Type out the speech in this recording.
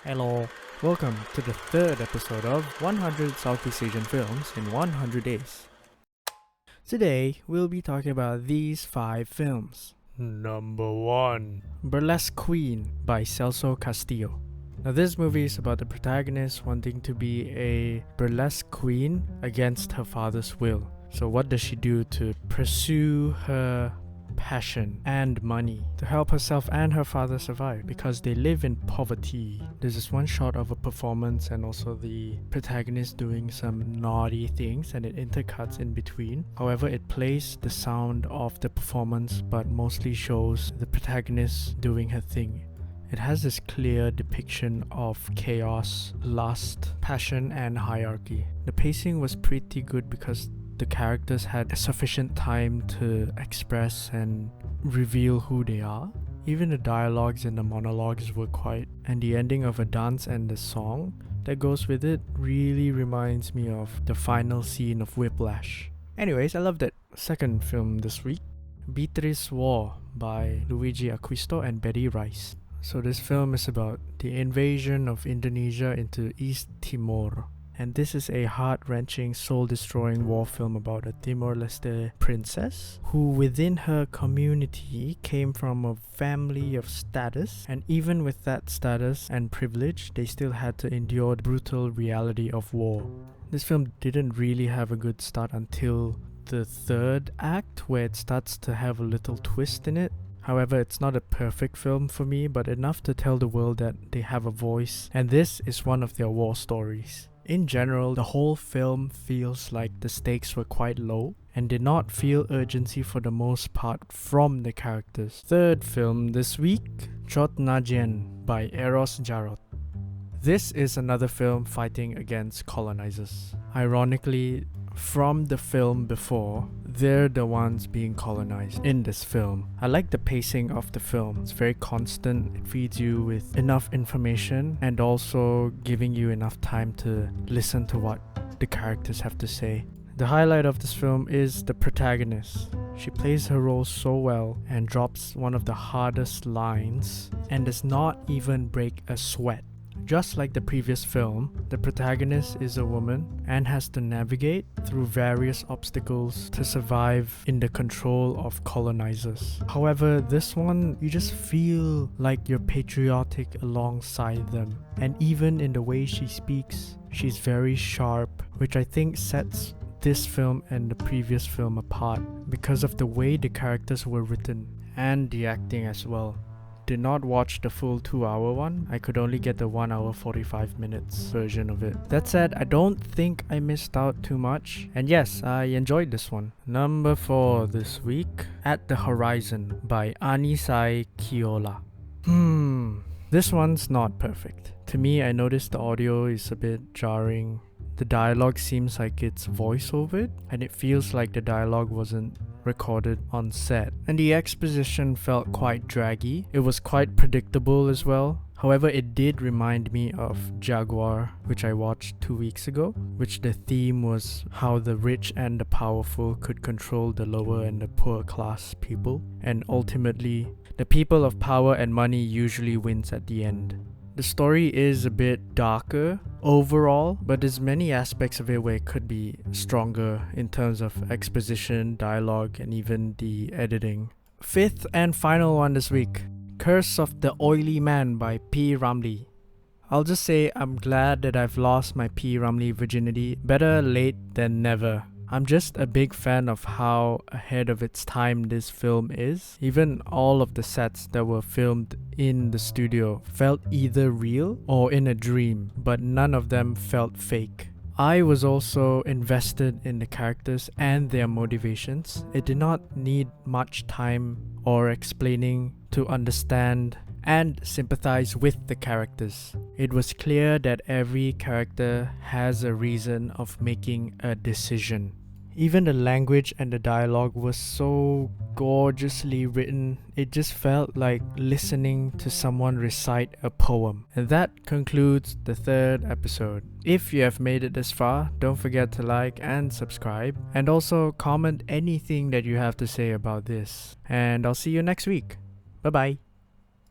Hello. Welcome to the third episode of 100 Southeast Asian Films in 100 Days. Today, we'll be talking about these 5 films. Number 1. Burlesk Queen by Celso Castillo. Now this movie is about the protagonist wanting to be a burlesque queen against her father's will. So what does she do to pursue her passion and money to help herself and her father survive, because they live in poverty? There's this one shot of a performance and also the protagonist doing some naughty things, and it intercuts in between. However, it plays the sound of the performance but mostly shows the protagonist doing her thing. It has this clear depiction of chaos, lust, passion, and hierarchy. The pacing was pretty good because the characters had sufficient time to express and reveal who they are. Even the dialogues and the monologues were and the ending of a dance and the song that goes with it really reminds me of the final scene of Whiplash. Anyways, I loved it. Second film this week, Beatriz War by Luigi Acquisto and Betty Rice. So this film is about the invasion of Indonesia into East Timor. And this is a heart-wrenching, soul-destroying war film about a Timor-Leste princess who within her community came from a family of status, and even with that status and privilege, they still had to endure the brutal reality of war. This film didn't really have a good start until the third act, where it starts to have a little twist in it. However, it's not a perfect film for me, but enough to tell the world that they have a voice, and this is one of their war stories. In general, the whole film feels like the stakes were quite low and did not feel urgency for the most part from the characters. Third film this week, Tjoet Nja Dhien by Eros Jarot. This is another film fighting against colonizers. Ironically, from the film before, they're the ones being colonized in this film. I like the pacing of the film. It's very constant. It feeds you with enough information and also giving you enough time to listen to what the characters have to say. The highlight of this film is the protagonist. She plays her role so well and drops one of the hardest lines and does not even break a sweat. Just like the previous film, the protagonist is a woman and has to navigate through various obstacles to survive in the control of colonizers. However, this one, you just feel like you're patriotic alongside them. And even in the way she speaks, she's very sharp, which I think sets this film and the previous film apart because of the way the characters were written and the acting as well. Did not watch the full 2-hour one. I could only get the 1 hour 45 minutes version of it. That said, I don't think I missed out too much. And yes, I enjoyed this one. Number 4 this week, At the Horizon by Anisai Kiola. This one's not perfect. To me, I noticed the audio is a bit jarring. The dialogue seems like it's voiceovered, and it feels like the dialogue wasn't recorded on set. And the exposition felt quite draggy. It was quite predictable as well. However, it did remind me of Jaguar, which I watched 2 weeks ago, which the theme was how the rich and the powerful could control the lower and the poor class people, and ultimately, the people of power and money usually wins at the end. The story is a bit darker overall, but there's many aspects of it where it could be stronger in terms of exposition, dialogue, and even the editing. Fifth and final one this week, Curse of the Oily Man by P. Ramlee. I'll just say I'm glad that I've lost my P. Ramlee virginity. Better late than never. I'm just a big fan of how ahead of its time this film is. Even all of the sets that were filmed in the studio felt either real or in a dream, but none of them felt fake. I was also invested in the characters and their motivations. It did not need much time or explaining to understand and sympathize with the characters. It was clear that every character has a reason of making a decision. Even the language and the dialogue was so gorgeously written, it just felt like listening to someone recite a poem. And that concludes the third episode. If you have made it this far, don't forget to like and subscribe, and also comment anything that you have to say about this. And I'll see you next week. Bye bye.